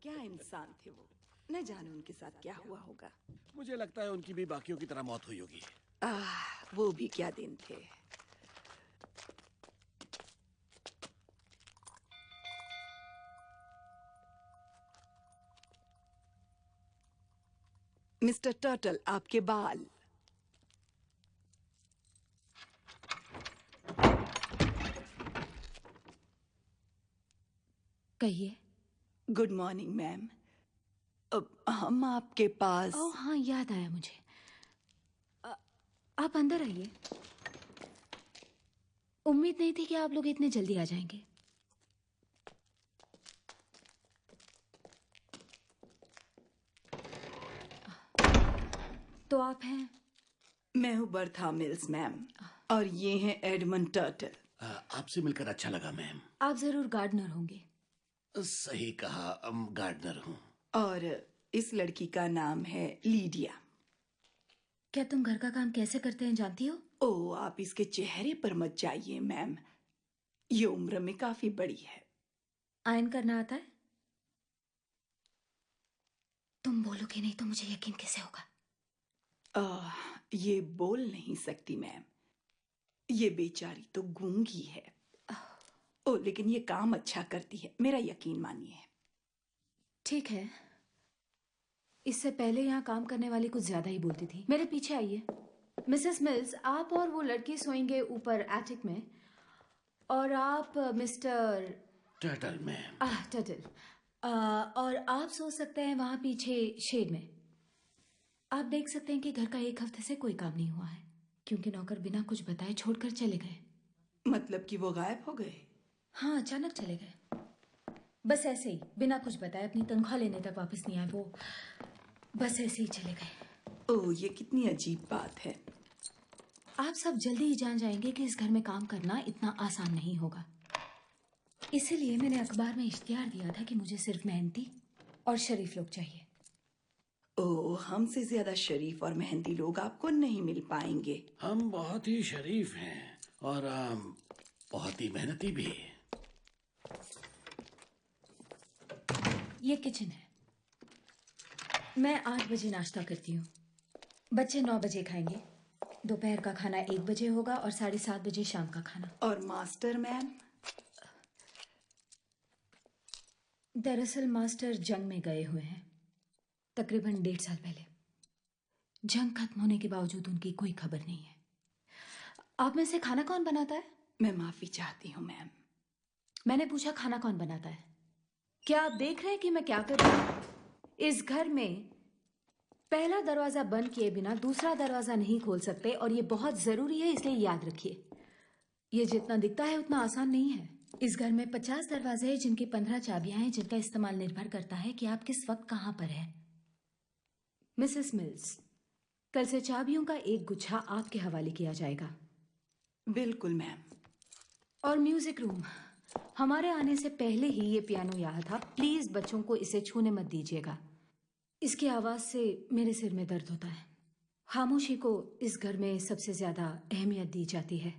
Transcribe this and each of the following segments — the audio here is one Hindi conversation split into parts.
क्या इंसान थे वो, न जाने उनके साथ क्या हुआ होगा। मुझे लगता है उनकी भी बाकियों की तरह मौत हुई होगी। वो भी क्या दिन थे। मिस्टर टर्टल, आपके बाल। कहिए। Good morning ma'am. हम आपके पास। ओह हाँ, याद आया मुझे। आप अंदर आइए। उम्मीद नहीं थी कि आप लोग इतने जल्दी आ जाएंगे। तो आप हैं? मैं हूँ बर्था मिल्स मैम, और ये हैं एडमंड टर्टल। आपसे मिलकर अच्छा लगा मैम। आप जरूर गार्डनर होंगे। सही कहा, गार्डनर हूँ। और इस लड़की का नाम है लीडिया। क्या तुम घर का काम कैसे करते हैं जानती हो? ओह, आप इसके चेहरे पर मत जाइए मैम, ये उम्र में काफी बड़ी है। आयन करना आता है? तुम बोलोगे नहीं तो मुझे यकीन कैसे होगा? ये बोल नहीं सकती मैम, ये बेचारी तो गूंगी है। ओह, लेकिन ये काम अच्छा करती है, मेरा यकीन मानिए। ठीक है। इससे पहले यहाँ काम करने वाली कुछ ज्यादा ही बोलती थी। मेरे पीछे आइए। मिसेस मिल्स, आप और वो लड़की सोएंगे ऊपर एटिक में, और आप मिस्टर टर्टल मैम। टर्टल, और आप सो सकते हैं वहां पीछे शेड में। आप देख सकते हैं कि घर का एक हफ्ते से कोई काम नहीं हुआ है, क्योंकि नौकर बिना कुछ बताए छोड़कर चले गए। मतलब कि वो गायब हो गए? हाँ, अचानक चले गए, बस ऐसे ही, बिना कुछ बताए। अपनी तनख्वाह लेने तक वापस नहीं आए वो, बस ऐसे ही चले गए। ओह, ये कितनी अजीब बात है। आप सब जल्दी ही जान जाएंगे कि इस घर में काम करना इतना आसान नहीं होगा। इसीलिए मैंने अखबार में इश्तिहार दिया था कि मुझे सिर्फ मेहनती और शरीफ लोग चाहिए। ओह, हमसे ज्यादा शरीफ और मेहनती लोग आपको नहीं मिल पाएंगे। हम बहुत ही शरीफ हैं और बहुत ही मेहनती भी। ये किचन है। मैं 8 बजे नाश्ता करती हूँ, बच्चे 9 बजे खाएंगे, दोपहर का खाना 1 बजे होगा और 7:30 बजे शाम का खाना। और मास्टर मैम? दरअसल मास्टर जंग में गए हुए हैं, तकरीबन 1.5 साल पहले। जंग खत्म होने के बावजूद उनकी कोई खबर नहीं है। आप में से खाना कौन बनाता है? मैं माफी चाहती हूँ मैम। मैंने पूछा खाना कौन बनाता है। क्या आप देख रहे हैं कि मैं क्या कर रही हूँ? इस घर में पहला दरवाजा बंद किए बिना दूसरा दरवाजा नहीं खोल सकते, और ये बहुत जरूरी है, इसलिए याद रखिए। ये जितना दिखता है उतना आसान नहीं है। इस घर में 50 दरवाजे हैं जिनकी 15 चाबियां हैं, जिनका इस्तेमाल निर्भर करता है कि आप किस वक्त कहां पर हैं। मिसेस मिल्स, कल से चाबियों का एक गुच्छा आपके हवाले किया जाएगा। बिल्कुल मैम। और म्यूजिक रूम, हमारे आने से पहले ही ये पियानो यहाँ था। प्लीज बच्चों को इसे छूने मत दीजिएगा, इसकी आवाज से मेरे सिर में दर्द होता है। खामोशी को इस घर में सबसे ज्यादा अहमियत दी जाती है,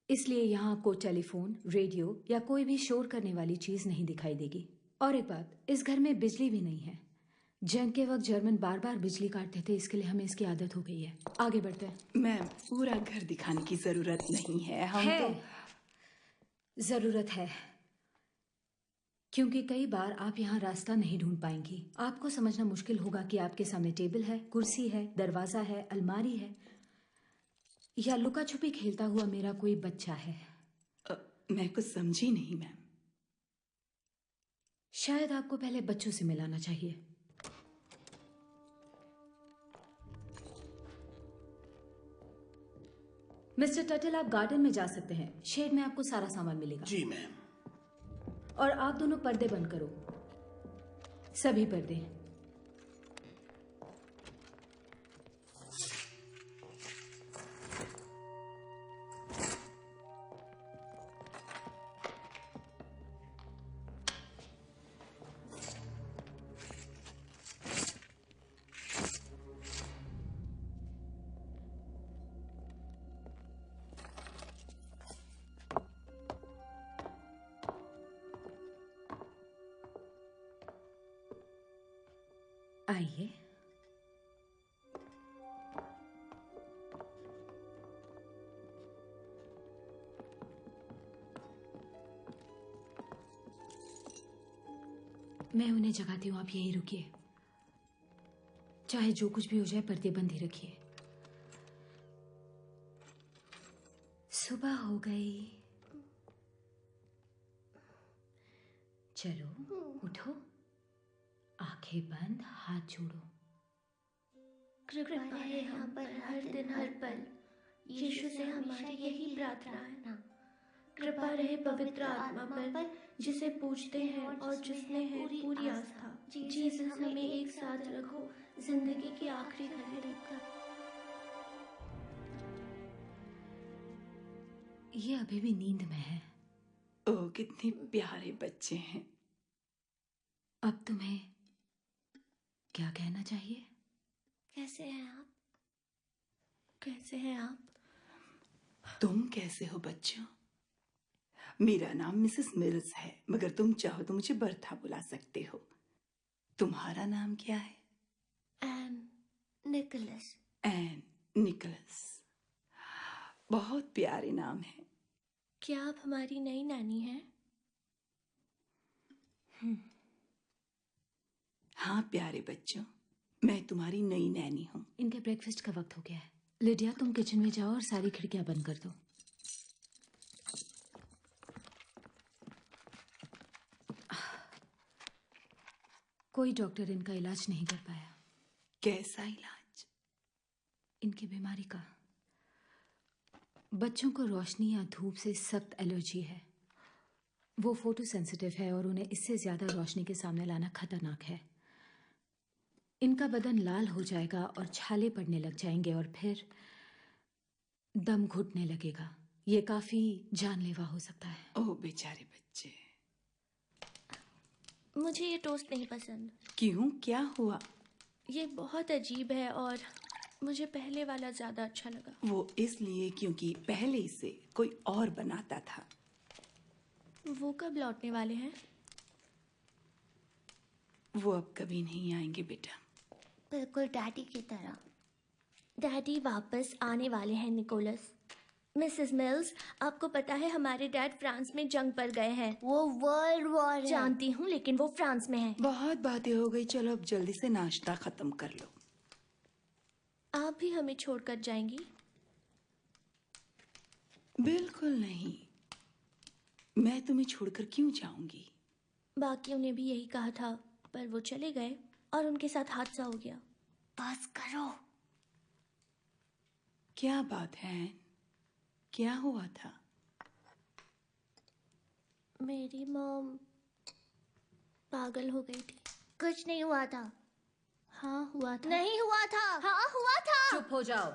इसलिए यहाँ को टेलीफोन, रेडियो या कोई भी शोर करने वाली चीज नहीं दिखाई देगी। और एक बात, इस घर में बिजली भी नहीं है। जंग के वक्त जर्मन बार बार बिजली काटते थे, इसके लिए हमें इसकी आदत हो गई है। आगे बढ़ते हैं। मैम, पूरा घर दिखाने की जरूरत नहीं है, हम तो जरूरत है, क्योंकि कई बार आप यहाँ रास्ता नहीं ढूंढ पाएंगी। आपको समझना मुश्किल होगा कि आपके सामने टेबल है, कुर्सी है, दरवाजा है, अलमारी है, या लुका छुपी खेलता हुआ मेरा कोई बच्चा है। मैं कुछ समझी नहीं मैम। शायद आपको पहले बच्चों से मिलाना चाहिए। मिस्टर टटल, आप गार्डन में जा सकते हैं, शेड में आपको सारा सामान मिलेगा। जी मैम। और आप दोनों पर्दे बंद करो, सभी पर्दे। आइए। मैं उन्हें जगाती हूँ, आप यहीं रुकिए। चाहे जो कुछ भी हो जाए, पर्दे बंद ही रखिए। सुबह हो गई। चलो उठो, आंखें बंद, हाथ जोड़ो। कृपा रहे हम पर हर दिन हर पल, यीशु से हमारी यही प्रार्थना। कृपा रहे पवित्र आत्मा पर, जिसे पूजते हैं और जिसमें है पूरी आस्था। जीसस हमें एक साथ रखो जिंदगी की आखिरी घड़ी तक। ये अभी भी नींद में है। ओह, कितने प्यारे बच्चे हैं। अब तुम्हें क्या कहना चाहिए? कैसे हैं आप? कैसे हैं आप? तुम कैसे हो बच्चों? मेरा नाम मिसेस मिल्स है, मगर तुम चाहो तो मुझे बर्था बुला सकते हो। तुम्हारा नाम क्या है? Ann Nicholas. Ann Nicholas. बहुत प्यारे नाम है। क्या आप हमारी नई नानी हैं? हाँ प्यारे बच्चों, मैं तुम्हारी नई नैनी हूँ। इनके ब्रेकफास्ट का वक्त हो गया है। लिडिया, तुम किचन में जाओ और सारी खिड़कियां बंद कर दो। कोई डॉक्टर इनका इलाज नहीं कर पाया। कैसा इलाज? इनकी बीमारी का। बच्चों को रोशनी या धूप से सख्त एलर्जी है। वो फोटो सेंसिटिव है और उन्हें इससे ज्यादा रोशनी के सामने लाना खतरनाक है। इनका बदन लाल हो जाएगा और छाले पड़ने लग जाएंगे और फिर दम घुटने लगेगा। ये काफी जानलेवा हो सकता है। ओह बेचारे बच्चे। मुझे ये टोस्ट नहीं पसंद। क्यों, क्या हुआ? ये बहुत अजीब है और मुझे पहले वाला ज्यादा अच्छा लगा। वो इसलिए क्योंकि पहले से कोई और बनाता था। वो कब लौटने वाले हैं? वो अब कभी नहीं आएंगे बेटा। बिल्कुल डैडी की तरह। डैडी वापस आने वाले हैं निकोलस। मिसेस मिल्स, आपको पता है हमारे डैड फ्रांस में जंग पर गए हैं। वो वर्ल्ड वॉर है। जानती हूँ, लेकिन वो फ्रांस में है। बहुत बातें हो गई, चलो अब जल्दी से नाश्ता खत्म कर लो। आप भी हमें छोड़कर जाएंगी? बिल्कुल नहीं, मैं तुम्हें छोड़कर क्यों जाऊंगी? बाकियों ने भी यही कहा था, पर वो चले गए और उनके साथ हादसा हो गया। बस करो। क्या बात है एन? क्या हुआ था? मेरी मॉम पागल हो गई थी। कुछ नहीं हुआ था। हाँ हुआ था। नहीं हुआ था। हाँ हुआ था। चुप हो जाओ।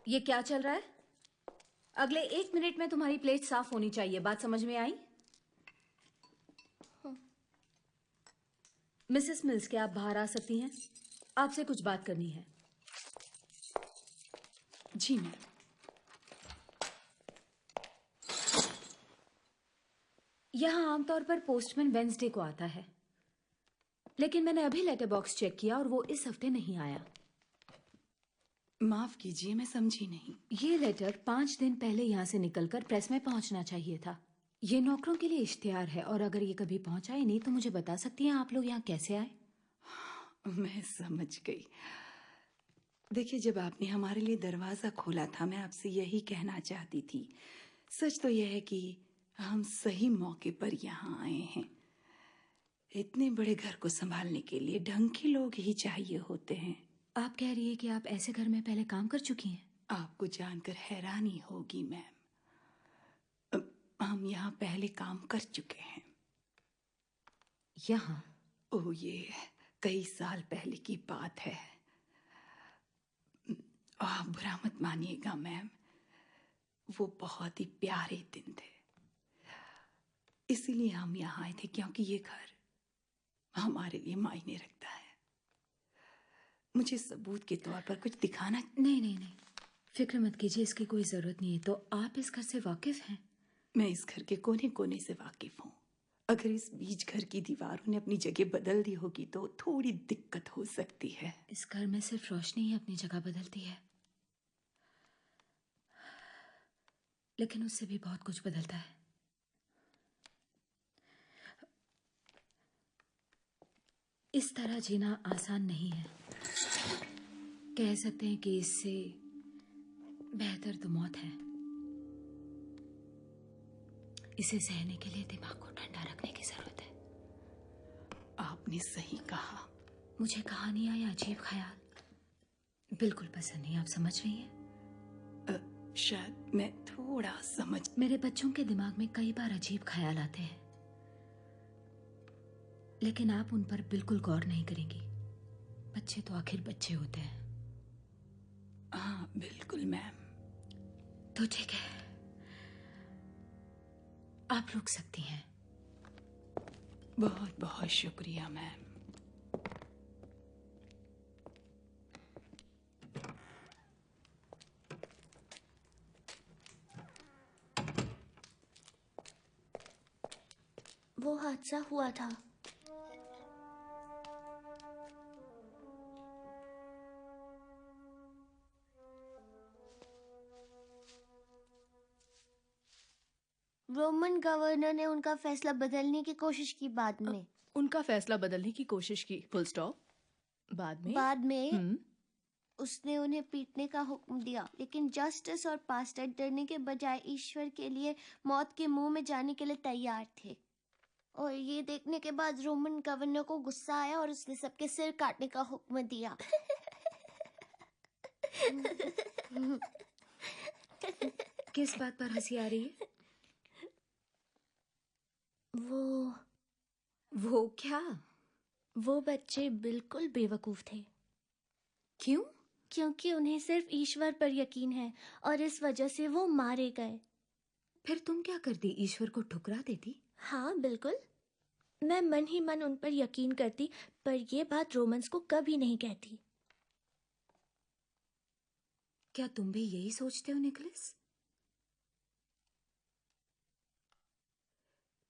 ये क्या चल रहा है? अगले 1 मिनट में तुम्हारी प्लेट साफ होनी चाहिए। बात समझ में आई? मिसेस मिल्स, क्या आप बाहर आ सकती हैं? आपसे कुछ बात करनी है। जी मैम। यहां आमतौर पर पोस्टमैन वेंसडे को आता है, लेकिन मैंने अभी लेटर बॉक्स चेक किया और वो इस हफ्ते नहीं आया। माफ कीजिए, मैं समझी नहीं। ये लेटर 5 दिन पहले यहाँ से निकलकर प्रेस में पहुंचना चाहिए था। ये नौकरों के लिए इश्तिहार है और अगर ये कभी पहुंचा ही नहीं तो मुझे बता सकती हैं आप लोग यहाँ कैसे आए? मैं समझ गई। देखिए, जब आपने हमारे लिए दरवाजा खोला था, मैं आपसे यही कहना चाहती थी। सच तो यह है कि हम सही मौके पर यहाँ आए हैं। इतने बड़े घर को संभालने के लिए ढंग के लोग ही चाहिए होते हैं। आप कह रही है कि आप ऐसे घर में पहले काम कर चुकी हैं? आपको जानकर हैरानी होगी मैम, हम यहाँ पहले काम कर चुके हैं। यहाँ? ओह, ये कई साल पहले की बात है। आप बुरा मत मानिएगा मैम, वो बहुत ही प्यारे दिन थे। इसीलिए हम यहाँ आए थे क्योंकि ये घर हमारे लिए मायने रखता है। मुझे सबूत के तौर पर कुछ दिखाना। नहीं नहीं नहीं, फिक्र मत कीजिए, इसकी कोई जरूरत नहीं है। तो आप इस घर से वाकिफ हैं? मैं इस घर के कोने कोने से वाकिफ हूँ। अगर इस बीच घर की दीवारों ने अपनी जगह बदल दी होगी तो थोड़ी दिक्कत हो सकती है। इस घर में सिर्फ रोशनी ही अपनी जगह बदलती है, लेकिन उससे भी बहुत कुछ बदलता है। इस तरह जीना आसान नहीं है। कह सकते हैं कि इससे बेहतर तो मौत है। इसे सहने के लिए दिमाग को ठंडा रखने की जरूरत है। आपने सही कहा। मुझे कहानियां या अजीब ख्याल बिल्कुल पसंद नहीं, आप समझ रही हैं? शायद मैं थोड़ा समझ। मेरे बच्चों के दिमाग में कई बार अजीब ख्याल आते हैं, लेकिन आप उन पर बिल्कुल गौर नहीं करेंगी। बच्चे तो आखिर बच्चे होते हैं। हाँ बिल्कुल मैम। तो ठीक है, आप रुक सकती हैं। बहुत बहुत शुक्रिया मैम। वो हादसा हुआ था। रोमन गवर्नर ने उनका फैसला बदलने की कोशिश की बाद में। उनका फैसला बदलने की कोशिश की, फुल स्टॉप। बाद में उसने उन्हें पीटने का हुक्म दिया, लेकिन जस्टिस और पास्टर डरने के बजाय ईश्वर के लिए मौत के मुंह में जाने के लिए तैयार थे। और ये देखने के बाद रोमन गवर्नर को गुस्सा आया और उसने सबके सिर काटने का हुक्म दिया। किस बात पर हंसी आ रही है? वो क्या? वो बच्चे बिल्कुल बेवकूफ थे। क्यों? क्योंकि उन्हें सिर्फ ईश्वर पर यकीन है और इस वजह से वो मारे गए। फिर तुम क्या करती? ईश्वर को ठुकरा देती? हाँ बिल्कुल, मैं मन ही मन उन पर यकीन करती, पर ये बात रोमन्स को कभी नहीं कहती। क्या तुम भी यही सोचते हो निकोलस?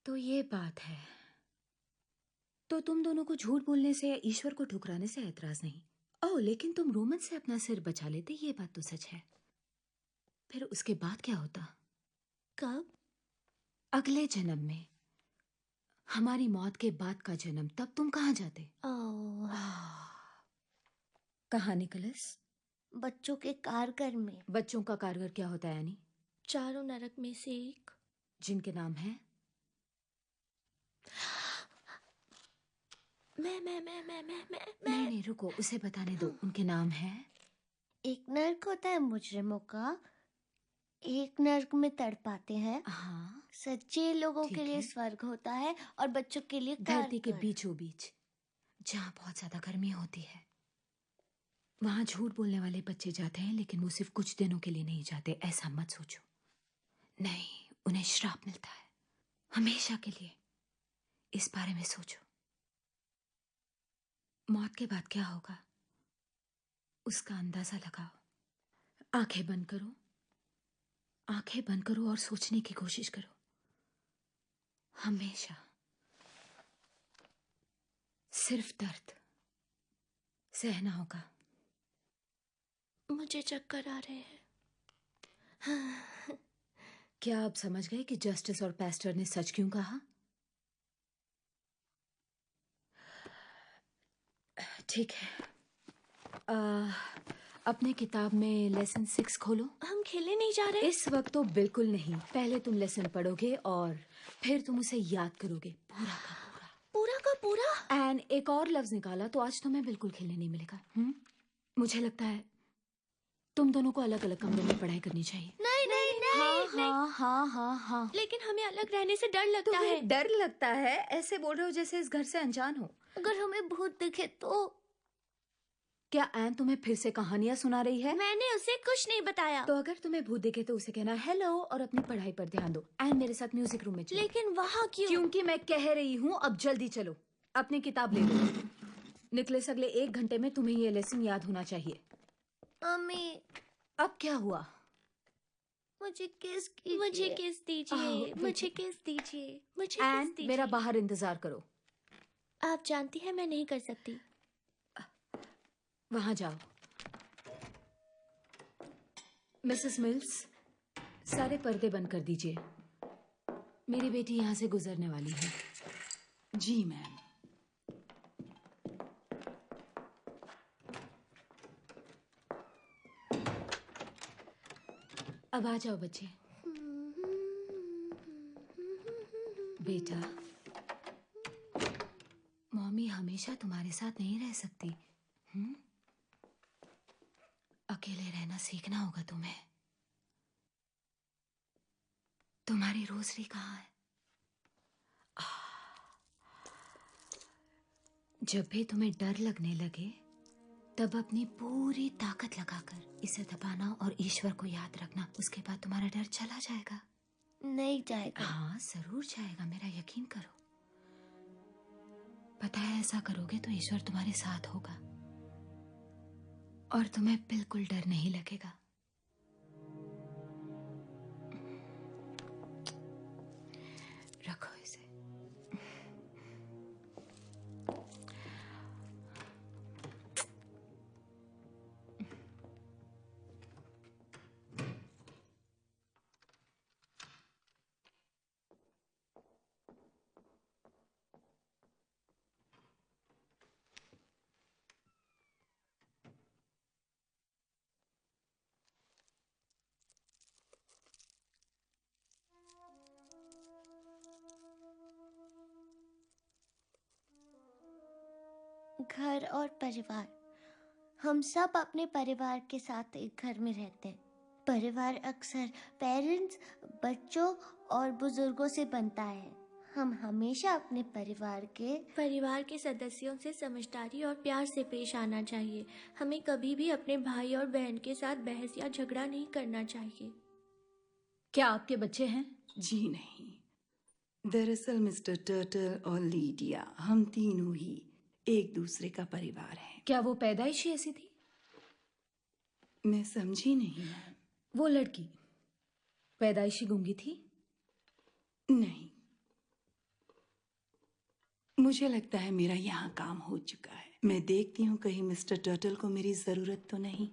तो ये बात है। तो तुम दोनों को झूठ बोलने से या ईश्वर को ठुकराने से ऐतराज नहीं। ओह, लेकिन तुम रोमन से अपना सिर बचा लेते, ये बात तो सच है। फिर उसके बाद क्या होता? कब? अगले जन्म में, हमारी मौत के बाद का जन्म। तब तुम कहाँ जाते? कहाँ निकोलस? बच्चों के कारगर में। बच्चों का कारगर क्या होता है यानी? चारों नरक में से एक, जिनके नाम है मैं। नहीं, रुको, उसे बताने दो। उनके नाम है। एक नर्क होता है मुजरिमों का, एक नर्क में तड़पाते हैं। हाँ, सच्चे लोगों ठीक के लिए है। स्वर्ग होता है और बच्चों के लिए धरती के कारगर। बीचों बीच, जहाँ बहुत ज्यादा गर्मी होती है, वहां झूठ बोलने वाले बच्चे जाते हैं, लेकिन वो सिर्फ कुछ दिनों के लिए नहीं जाते। ऐसा मत सोचो। नहीं, उन्हें श्राप मिलता है हमेशा के लिए। इस बारे में सोचो। मौत के बाद क्या होगा, उसका अंदाजा लगाओ। आंखें बंद करो, आंखें बंद करो और सोचने की कोशिश करो। हमेशा सिर्फ दर्द सहना होगा। मुझे चक्कर आ रहे हैं। क्या आप समझ गए कि जस्टिस और पास्टर ने सच क्यों कहा? ठीक है, अपने किताब में लेसन 6 खोलो। हम खेलने नहीं जा रहे? इस वक्त तो बिल्कुल नहीं। पहले तुम लेसन पढ़ोगे और फिर तुम उसे याद करोगे पूरा का पूरा। पूरा का पूरा? एंड एक और लफ्ज निकाला तो आज तुम्हें बिल्कुल खेलने नहीं मिलेगा। मुझे लगता है तुम दोनों को अलग अलग कमरे में पढ़ाई करनी चाहिए। नहीं नहीं नहीं, हाँ। लेकिन हमें अलग रहने से डर लगता है। तुम्हें डर लगता है? ऐसे बोल रहे हो जैसे इस घर से अनजान हो। अगर हमें भूत दिखे तो? क्या एन तुम्हें फिर से कहानियां सुना रही है? मैंने उसे कुछ नहीं बताया। तो अगर तुम्हें भूत दिखे तो उसे कहना हेलो और अपनी पढ़ाई पर ध्यान दो। एन मेरे साथ म्यूजिक रूम में चलो। लेकिन वहाँ क्यों? क्योंकि मैं कह रही हूँ, अब जल्दी चलो। अपनी किताब ले लो। निकलेस, अगले 1 घंटे में तुम्हें ये लेसन याद होना चाहिए। मम्मी, अब क्या हुआ? मुझे किस कीजिए। मुझे किस दीजिए, मुझे किस दीजिए, मुझे किस एन, दीजिए। मेरा बाहर इंतजार करो। आप जानती हैं मैं नहीं कर सकती। वहां जाओ। मिसेस मिल्स, सारे पर्दे बंद कर दीजिए। मेरी बेटी यहाँ से गुजरने वाली है। जी मैम। अब आ जाओ बच्चे। बेटा, मम्मी हमेशा तुम्हारे साथ नहीं रह सकती। अकेले रहना सीखना होगा तुम्हें। तुम्हारी रोसरी कहाँ है? जब भी तुम्हें डर लगने लगे तब अपनी पूरी ताकत लगाकर इसे दबाना और ईश्वर को याद रखना। उसके बाद तुम्हारा डर चला जाएगा। नहीं जाएगा। हाँ जरूर जाएगा, मेरा यकीन करो। पता है ऐसा करोगे तो ईश्वर तुम्हारे साथ होगा और तुम्हें बिल्कुल डर नहीं लगेगा। रखो इसे। घर और परिवार, हम सब अपने परिवार के साथ एक घर में रहते हैं। परिवार अक्सर पेरेंट्स, बच्चों और बुजुर्गों से बनता है। हम हमेशा अपने परिवार के सदस्यों से समझदारी और प्यार से पेश आना चाहिए। हमें कभी भी अपने भाई और बहन के साथ बहस या झगड़ा नहीं करना चाहिए। क्या आपके बच्चे हैं? जी नहीं, दरअसल मिस्टर टर्टल और लीडिया हम तीनों ही एक दूसरे का परिवार हैं। क्या वो पैदाइशी ऐसी थी? मैं समझी नहीं मैम। वो लड़की पैदाइशी गूंगी थी? नहीं, मुझे लगता है मेरा यहाँ काम हो चुका है। मैं देखती हूँ कहीं मिस्टर टर्टल को मेरी जरूरत तो नहीं।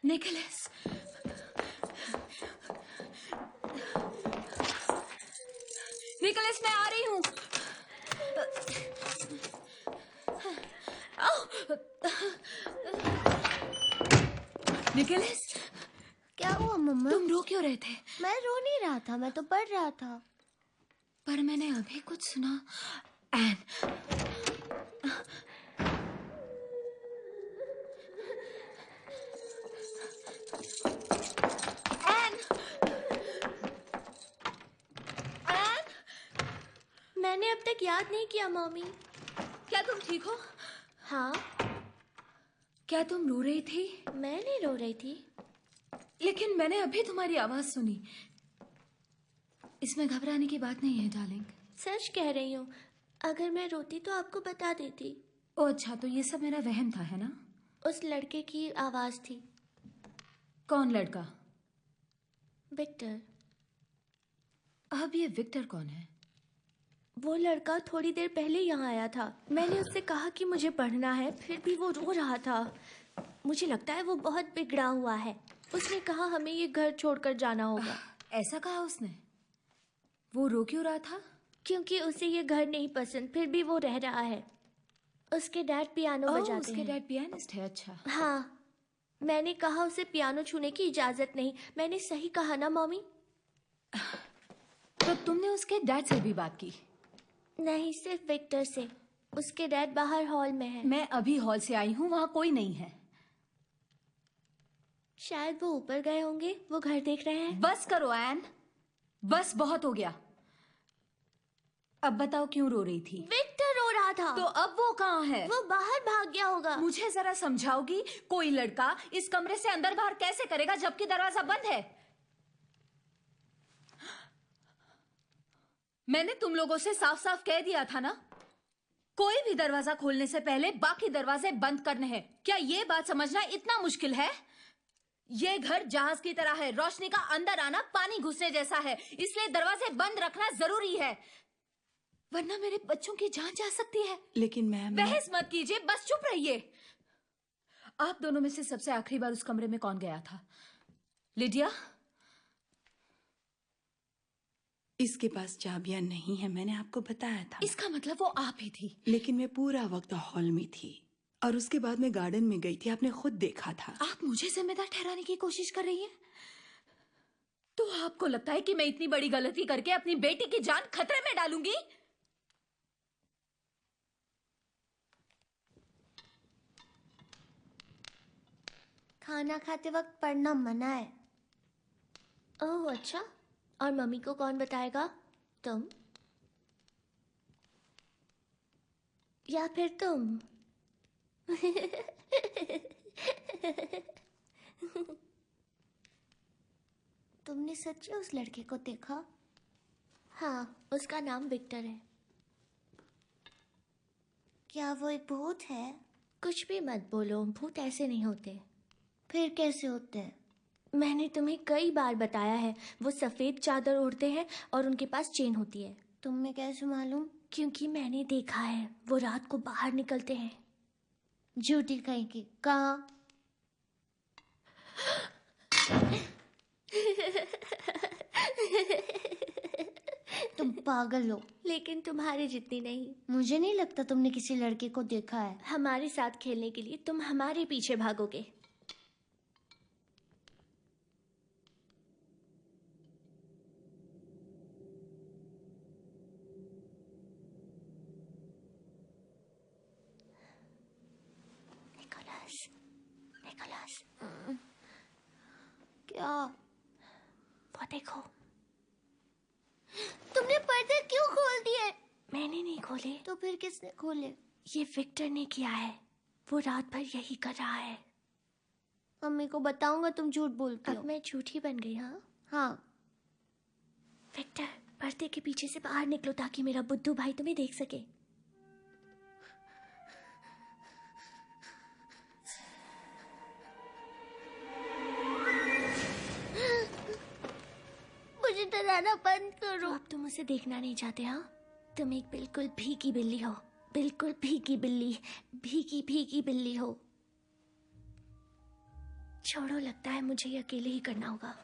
निकोलस, निकोलस मैं आ रही हूँ। निकोलस, क्या हुआ मम्मा? तुम रो क्यों रहे थे? मैं रो नहीं रहा था, मैं तो पढ़ रहा था। पर मैंने अभी कुछ सुना। एन, मैंने अब तक याद नहीं किया मम्मी। क्या तुम ठीक हो? हाँ, क्या तुम रो रही थी? मैं नहीं रो रही थी। लेकिन मैंने अभी तुम्हारी आवाज सुनी। इसमें घबराने की बात नहीं है डार्लिंग। सच कह रही हूँ, अगर मैं रोती तो आपको बता देती। ओ अच्छा, तो ये सब मेरा वहम था, है ना? उस लड़के की आवाज थी। कौन लड़का? विक्टर। अब ये विक्टर कौन है? वो लड़का थोड़ी देर पहले यहाँ आया था। मैंने उससे कहा कि मुझे पढ़ना है, फिर भी वो रो रहा था। मुझे लगता है वो बहुत बिगड़ा हुआ है। उसने कहा हमें ये घर छोड़कर जाना होगा। ऐसा कहा उसने? वो रो क्यों रहा था? क्योंकि उसे ये घर नहीं पसंद, फिर भी वो रह रहा है। उसके डैड पियानो बजाते उसके हैं। डैड पियानिस्ट है। अच्छा। हाँ, मैंने कहा उसे पियानो छूने की इजाजत नहीं। मैंने सही कहा ना मम्मी? तो तुमने उसके डैड से भी बात की? नहीं, सिर्फ विक्टर से। उसके डैड बाहर हॉल में है। मैं अभी हॉल से आई हूँ, वहाँ कोई नहीं है। शायद वो ऊपर गए होंगे, वो घर देख रहे हैं। बस करो एन, बस बहुत हो गया। अब बताओ क्यों रो रही थी? विक्टर रो रहा था। तो अब वो कहाँ है? वो बाहर भाग गया होगा। मुझे जरा समझाओगी? कोई लड़का इस कमरे से अंदर बाहर कैसे करेगा जबकि दरवाजा बंद है? मैंने तुम लोगों से साफ साफ कह दिया था ना, कोई भी दरवाजा खोलने से पहले बाकी दरवाजे बंद करने हैं। क्या ये बात समझना इतना मुश्किल है? ये घर जहाज की तरह है, रोशनी का अंदर आना पानी घुसने जैसा है, इसलिए दरवाजे बंद रखना जरूरी है, वरना मेरे बच्चों की जान जा सकती है। लेकिन मैम, बहस मत कीजिए, बस चुप रहिए। आप दोनों में से सबसे आखिरी बार उस कमरे में कौन गया था? लिडिया? इसके पास चाबियां नहीं है, मैंने आपको बताया था। इसका मतलब वो आप ही थी। लेकिन मैं पूरा वक्त हॉल में थी और उसके बाद मैं गार्डन में गई थी, आपने खुद देखा था। आप मुझे जिम्मेदार ठहराने की कोशिश कर रही हैं? तो आपको लगता है कि मैं इतनी बड़ी गलती करके अपनी बेटी की जान खतरे में डालूंगी? खाना खाते वक्त पढ़ना मना है। ओह अच्छा, और मम्मी को कौन बताएगा? तुम या फिर तुम? तुमने सच में उस लड़के को देखा? हाँ, उसका नाम विक्टर है। क्या वो एक भूत है? कुछ भी मत बोलो, भूत ऐसे नहीं होते। फिर कैसे होते हैं? मैंने तुम्हें कई बार बताया है, वो सफेद चादर ओढ़ते हैं और उनके पास चेन होती है। तुम्हें कैसे मालूम? क्योंकि मैंने देखा है, वो रात को बाहर निकलते हैं। झूठी कहीं की। कहाँ? तुम पागल हो। लेकिन तुम्हारे जितनी नहीं। मुझे नहीं लगता तुमने किसी लड़के को देखा है। हमारे साथ खेलने के लिए तुम हमारे पीछे भागोगे। निकोलस, निकोलस, क्या? वो देखो। तुमने पर्दे क्यों खोल दिए? मैंने नहीं खोले। तो फिर किसने खोले? ये विक्टर ने किया है, वो रात भर यही कर रहा है। मम्मी को बताऊंगा तुम झूठ बोलती हो। अब मैं झूठी बन गई? हाँ हाँ। विक्टर, पर्दे के पीछे से बाहर निकलो ताकि मेरा बुद्धू भाई तुम्हें देख सके। मुझे डराना बंद करो। तो अब तुम उसे देखना नहीं चाहते? हाँ, तुम एक बिल्कुल भीगी बिल्ली हो, बिल्कुल भीगी बिल्ली, भीगी भीगी बिल्ली हो। छोड़ो, लगता है मुझे ये अकेले ही करना होगा।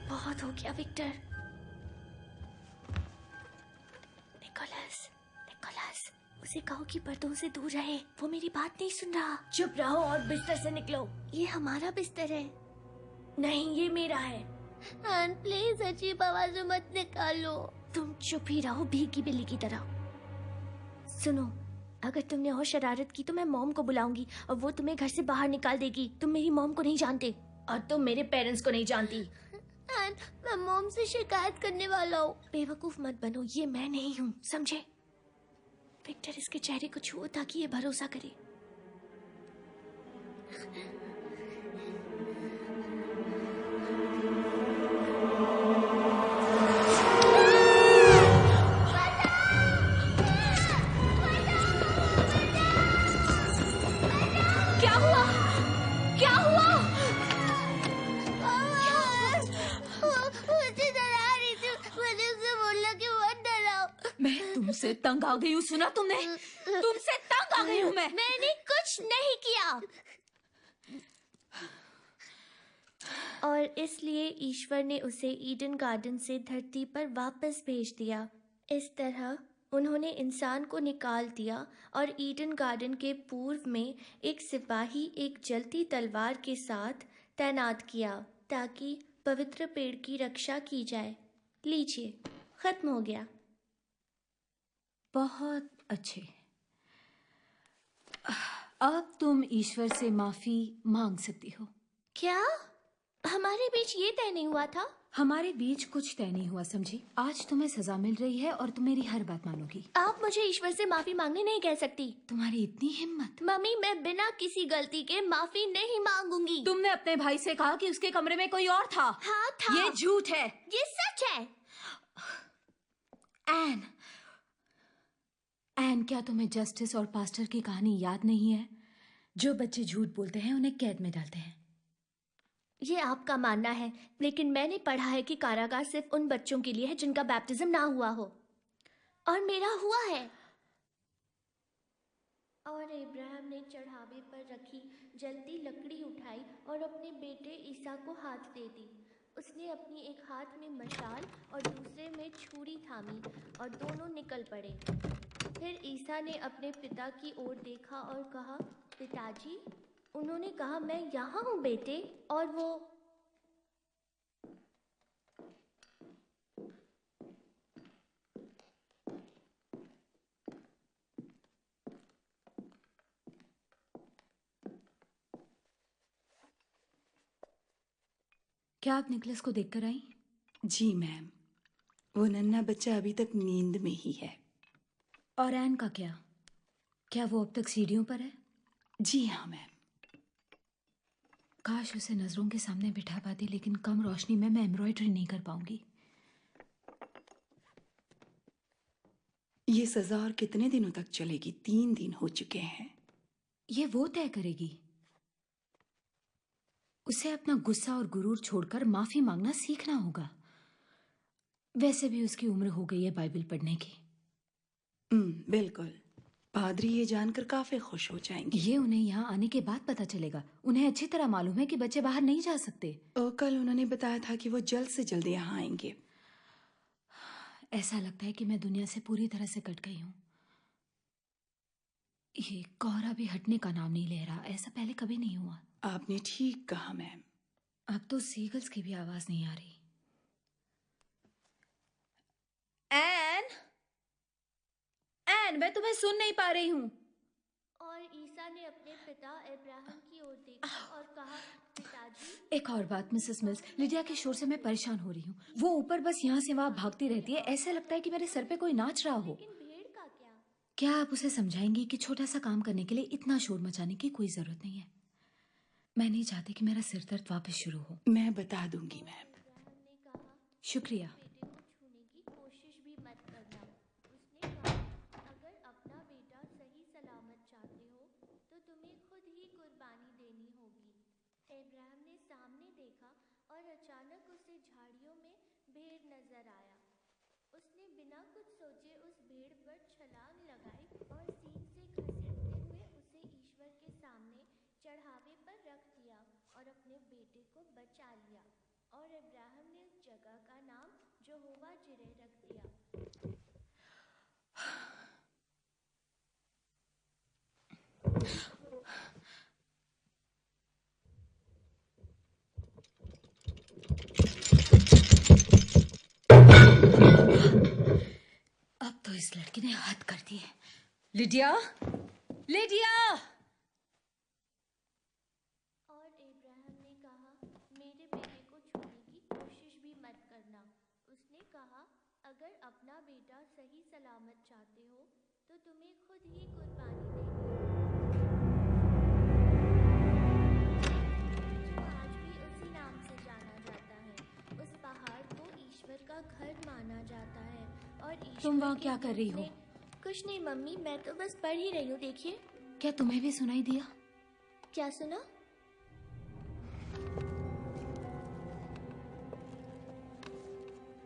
बहुत हो गया विक्टर। निकोलस, निकोलस, उसे कहो कि पर्दों से दूर रहे, वो मेरी बात नहीं सुन रहा। चुप रहो और बिस्तर से निकलो। ये हमारा बिस्तर है। नहीं, ये मेरा है। एन प्लीज अजीब आवाज़ मत निकालो। तुम चुप ही रहो, भीगी बिल्ली की तरह। सुनो, अगर तुमने और शरारत की तो मैं मॉम को बुलाऊंगी और वो तुम्हें घर से बाहर निकाल देगी। तुम मेरी मॉम को नहीं जानते और तुम मेरे पेरेंट्स को नहीं जानती। एन, मैं मॉम से शिकायत करने वाला हूँ। बेवकूफ मत बनो, ये मैं नहीं हूँ, समझे? विक्टर, इसके चेहरे को छुओ ताकि ये भरोसा करे। क्या हुआ? क्या हुआ? मुझे डरा रही थी। मुझे उससे बोला कि मत डराओ। मैं तुमसे तंग आ गई हूँ, सुना तुमने? तुमसे तंग आ गई हूँ मैं। मैंने कुछ नहीं किया। और इसलिए ईश्वर ने उसे ईडन गार्डन से धरती पर वापस भेज दिया। इस तरह उन्होंने इंसान को निकाल दिया और ईडन गार्डन के पूर्व में एक सिपाही एक जलती तलवार के साथ तैनात किया ताकि पवित्र पेड़ की रक्षा की जाए। लीजिए, खत्म हो गया। बहुत अच्छे। अब तुम ईश्वर से माफी मांग सकती हो। क्या हमारे बीच ये तय नहीं हुआ था? हमारे बीच कुछ तय नहीं हुआ, समझी। आज तुम्हें सजा मिल रही है और तुम मेरी हर बात मानोगी। आप मुझे ईश्वर से माफी मांगने नहीं कह सकती। तुम्हारी इतनी हिम्मत? मम्मी, मैं बिना किसी गलती के माफी नहीं मांगूंगी। तुमने अपने भाई से कहा कि उसके कमरे में कोई और था। हाँ था। ये झूठ है। ये सच है। एन, क्या तुम्हें जस्टिस और पास्टर की कहानी याद नहीं है? जो बच्चे झूठ बोलते हैं उन्हें कैद में डालते हैं। ये आपका मानना है, लेकिन मैंने पढ़ा है कि कारागार सिर्फ उन बच्चों के लिए है जिनका बैप्टिज्म ना हुआ हो, और मेरा हुआ है। और इब्राहिम ने चढ़ावे पर रखी जलती लकड़ी उठाई और अपने बेटे ईसा को हाथ दे दी। उसने अपनी एक हाथ में मशाल और दूसरे में छुरी थामी और दोनों निकल पड़े। फिर ईसा ने अपने पिता की ओर देखा और कहा, पिताजी। उन्होंने कहा, मैं यहाँ हूँ बेटे। और वो क्या आप निकलस को देखकर आई? जी मैम, वो नन्हा बच्चा अभी तक नींद में ही है। और एन का क्या? क्या वो अब तक सीढ़ियों पर है? जी हाँ मैम। काश उसे नजरों के सामने बिठा पाती, लेकिन कम रोशनी में मैं एम्ब्रॉयडरी नहीं कर पाऊंगी। ये सजा और कितने दिनों तक चलेगी? 3 दिन हो चुके हैं। ये वो तय करेगी। उसे अपना गुस्सा और गुरूर छोड़कर माफी मांगना सीखना होगा। वैसे भी उसकी उम्र हो गई है बाइबल पढ़ने की। बिल्कुल। पादरी ये जानकर काफी खुश हो जाएंगे। ये उन्हें यहाँ आने के बाद पता चलेगा। उन्हें अच्छी तरह मालूम है कि बच्चे बाहर नहीं जा सकते। कल उन्होंने बताया था कि वो जल्द से जल्द यहाँ आएंगे। ऐसा लगता है कि मैं दुनिया से पूरी तरह से कट गई हूँ। ये कोहरा भी हटने का नाम नहीं ले रहा। ऐसा पहले कभी नहीं हुआ। आपने ठीक कहा मैम। अब तो सीगल्स की भी आवाज नहीं आ रही। एन, मैं तुम्हें सुन नहीं पा रही हूँ। और ईसा ने अपने पिता इब्राहिम की ओर देखा और कहा, पिताजी। एक और बात मिसेस मिल्स, लिडिया के शोर से मैं परेशान हो रही हूँ। वो ऊपर बस यहाँ से वहाँ भागती रहती है। ऐसा लगता है कि मेरे सर पे कोई नाच रहा हो। लेकिन भेड़ का क्या? क्या आप उसे समझाएंगी कि छोटा सा काम करने के लिए इतना शोर मचाने की कोई जरूरत नहीं है? मैं नहीं चाहती कि मेरा सिर दर्द वापस शुरू हो। मैं बता दूंगी मैम। इब्राहिम ने कहा, शुक्रिया। बेटे को छूने की कोशिश भी मत करना। उसने कहा, अगर अपना बेटा सही सलामत चाहते हो तो तुम्हें खुद ही कुर्बानी देनी होगी। इब्राहिम ने सामने देखा और अचानक उसे झाड़ियों में भेड़ नजर आया। उसने बिना कुछ सोचे उस भेड़ पर छलांग लगाई और सींग से घसीटते हुए उसे ईश्वर के सामने चढ़ावे पर रख दिया और अपने बेटे को बचा लिया। और इब्राहिम ने उस जगह का नाम यहोवा जिरे रख दिया। अब तो इस लड़की ने हद कर दी है। Lydia, Lydia! और इब्राहिम ने कहा, मेरे बेटे को छूने की कोशिश भी मत करना। उसने कहा, अगर अपना बेटा सही सलामत चाहते हो तो तुम्हें खुद ही कुर्बानी देनी होगी। जो आज भी उसी नाम से जाना जाता है। उस पहाड़ को ईश्वर का घर माना जाता है। और ईश्वर तुम वहाँ के क्या कर रही दूत हो? ने- कुछ नहीं मम्मी, मैं तो बस पढ़ ही रही हूँ। देखिए। क्या तुम्हें भी सुनाई दिया? क्या सुना?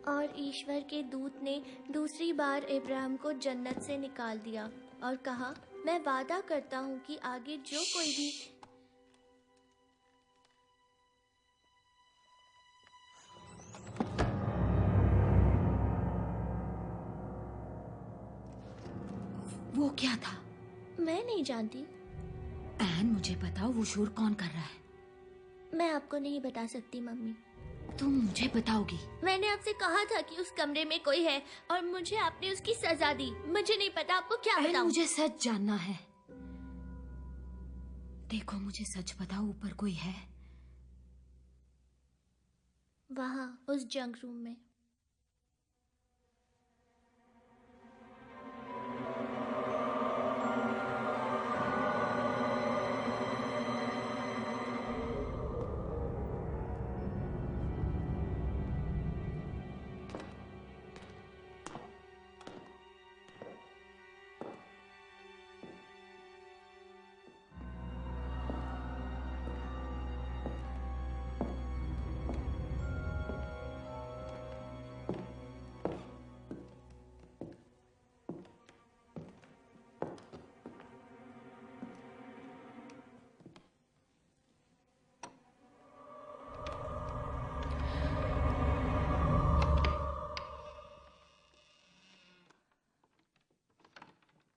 और ईश्वर के दूत ने दूसरी बार इब्राहिम को जन्नत से निकाल दिया और कहा, मैं वादा करता हूँ कि आगे जो कोई भी वो क्या था? मैं नहीं जानती। एन, मुझे बताओ वो शोर कौन कर रहा है? मैं आपको नहीं बता सकती मम्मी। तुम मुझे बताओगी? मैंने आपसे कहा था कि उस कमरे में कोई है और मुझे आपने उसकी सजा दी। मुझे नहीं पता आपको क्या एन, बताऊं। मुझे सच जानना है। देखो मुझे सच बताओ, ऊपर कोई है? वहाँ उस जंग रूम में।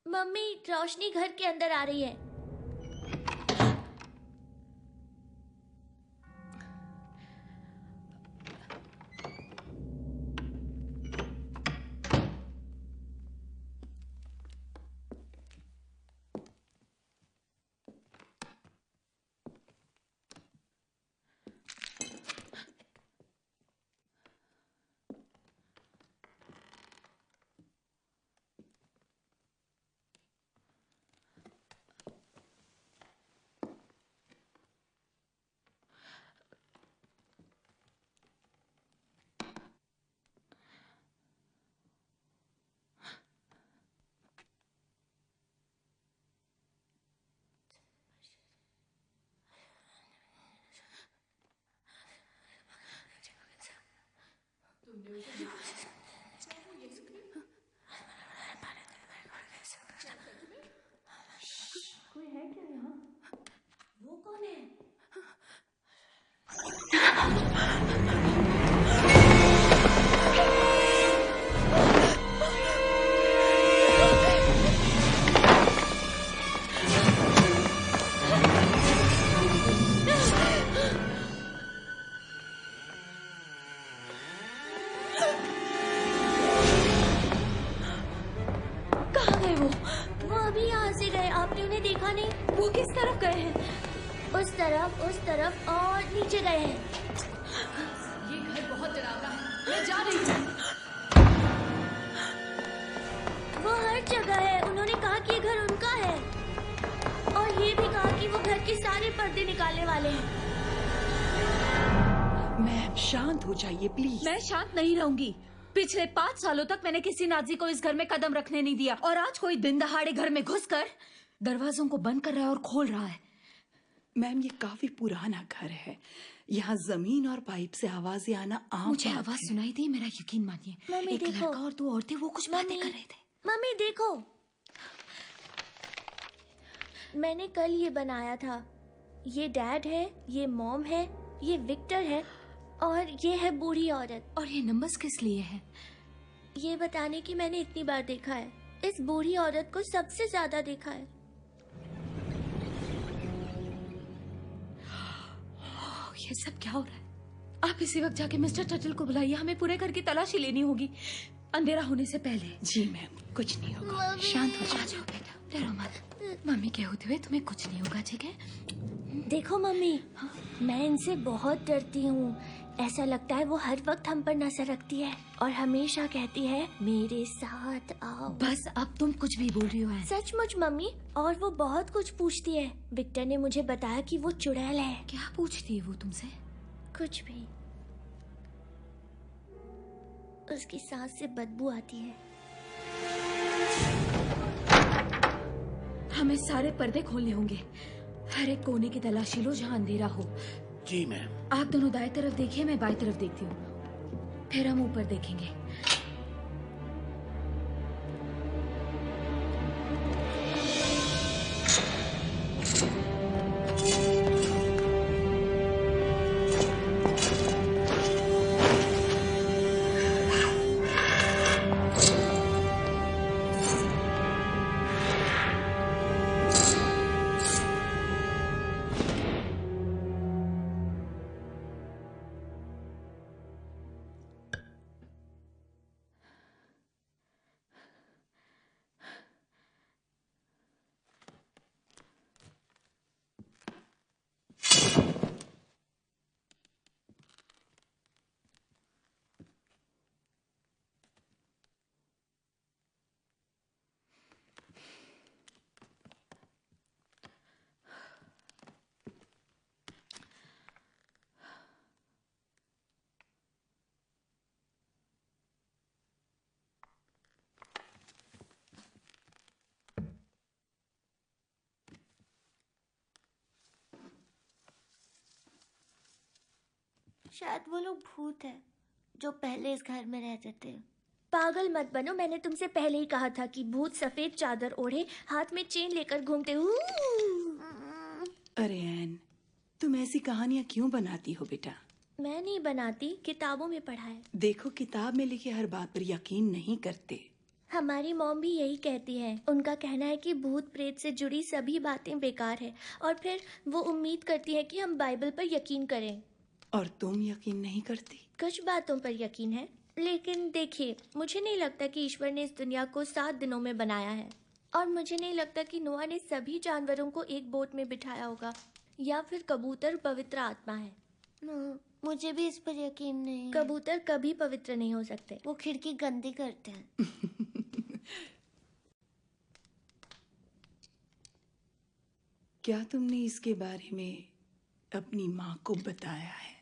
मम्मी, रोशनी घर के अंदर आ रही है। कोई है क्या यहाँ? वो कौन है? कहाँ गए वो? वो अभी यहाँ से गए। आपने उन्हें देखा नहीं? वो किस तरफ गए हैं? उस तरफ और नीचे गए हैं। ये घर बहुत डरावना है, मैं जा रही हूँ। वो हर जगह है। उन्होंने कहा कि ये घर उनका है और ये भी कहा कि वो घर के सारे पर्दे निकालने वाले हैं। मैम शांत हो जाइए प्लीज। मैं शांत नहीं रहूंगी। पिछले 5 सालों तक मैंने किसी नाजी को इस घर में कदम रखने नहीं दिया और आज कोई दिन दहाड़े घर में घुसकर दरवाजों को बंद कर रहा है और खोल रहा है। मैम ये काफी पुराना घर है, यहाँ जमीन और पाइप से आवाजें आना आम मुझे बात आवाज है। सुनाई दी, मेरा यकीन मानिए। मम्मी, एक देखो। लड़का और 2 औरतें वो कुछ बातें कर रहे थे। मम्मी देखो, मैंने कल ये बनाया था। ये डैड है, ये मॉम है, ये विक्टर है और ये है बूढ़ी औरत। और ये नंबर्स किस लिए हैं? ये बताने की मैंने इतनी बार देखा है। इस बूढ़ी औरत को सबसे ज्यादा देखा है। ये सब क्या हो रहा है? आप इसी वक्त जाके मिस्टर टटल को बुलाइए, हमें पूरे घर की तलाशी लेनी होगी अंधेरा होने से पहले। जी मैम कुछ नहीं होगा, मम्मी। शांत हो आ जाओ। जाओ बेटा, डरो मत। मम्मी के होते हुए तुम्हें कुछ नहीं होगा, ठीक है? देखो मम्मी, मैं इनसे बहुत डरती हूँ। ऐसा लगता है वो हर वक्त हम पर नजर रखती है और हमेशा कहती है मेरे साथ आओ। बस अब तुम कुछ भी बोल रही हो। सचमुच मम्मी, और वो बहुत कुछ पूछती है। विक्टर ने मुझे बताया कि वो चुड़ैल है। क्या पूछती है वो तुमसे? कुछ भी। उसकी सांस से बदबू आती है। हमें सारे पर्दे खोलने होंगे। हर एक कोने की तलाशी लो जहाँ अंधेरा हो। जी मैम। आप दोनों दाएं तरफ देखिए, मैं बाएं तरफ देखती हूँ, फिर हम ऊपर देखेंगे। शायद वो लोग भूत है जो पहले इस घर में रहते थे। पागल मत बनो, मैंने तुमसे पहले ही कहा था कि भूत सफेद चादर ओढ़े हाथ में चेन लेकर घूमते। अरे एन, तुम ऐसी कहानियां क्यों बनाती हो बेटा? मैं नहीं बनाती, किताबों में पढ़ा है। देखो, किताब में लिखी हर बात पर यकीन नहीं करते। हमारी मॉम भी यही कहती है। उनका कहना है कि भूत प्रेत से जुड़ी सभी बातें बेकार है, और फिर वो उम्मीद करती है कि हम बाइबल पर यकीन करें। और तुम यकीन नहीं करती? कुछ बातों पर यकीन है, लेकिन देखिए, मुझे नहीं लगता कि ईश्वर ने इस दुनिया को 7 दिनों में बनाया है, और मुझे नहीं लगता कि नोआ ने सभी जानवरों को एक बोट में बिठाया होगा, या फिर कबूतर पवित्र आत्मा है। मुझे भी इस पर यकीन नहीं है। कबूतर कभी पवित्र नहीं हो सकते, वो खिड़की गंदी करते हैं। क्या तुमने इसके बारे में अपनी माँ को बताया है?